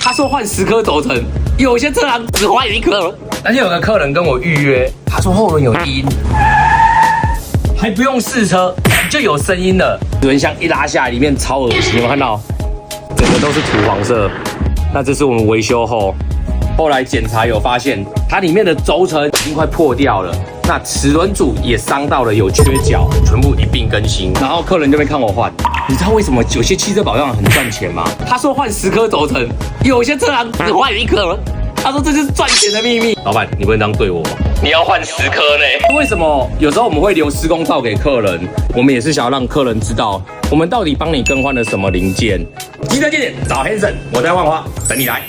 他说换10颗轴承，有些车行只换1颗。而且有个客人跟我预约，他说后轮有低音，还不用试车就有声音了。轮箱一拉下来，里面超恶心，有没有看到？整个都是土黄色。那这是我们维修后来检查有发现，它里面的轴承已经快破掉了，那齿轮组也伤到了，有缺角，全部一并更新。然后客人就会看我换。你知道为什么有些汽车保养很赚钱吗？他说换10颗轴承，有些车行只换1颗。他说这就是赚钱的秘密。老板，你不能这样对我吗？你要换10颗呢？为什么有时候我们会留施工照给客人？我们也是想要让客人知道，我们到底帮你更换了什么零件。机车经典找 Hanson，我在万华等你来。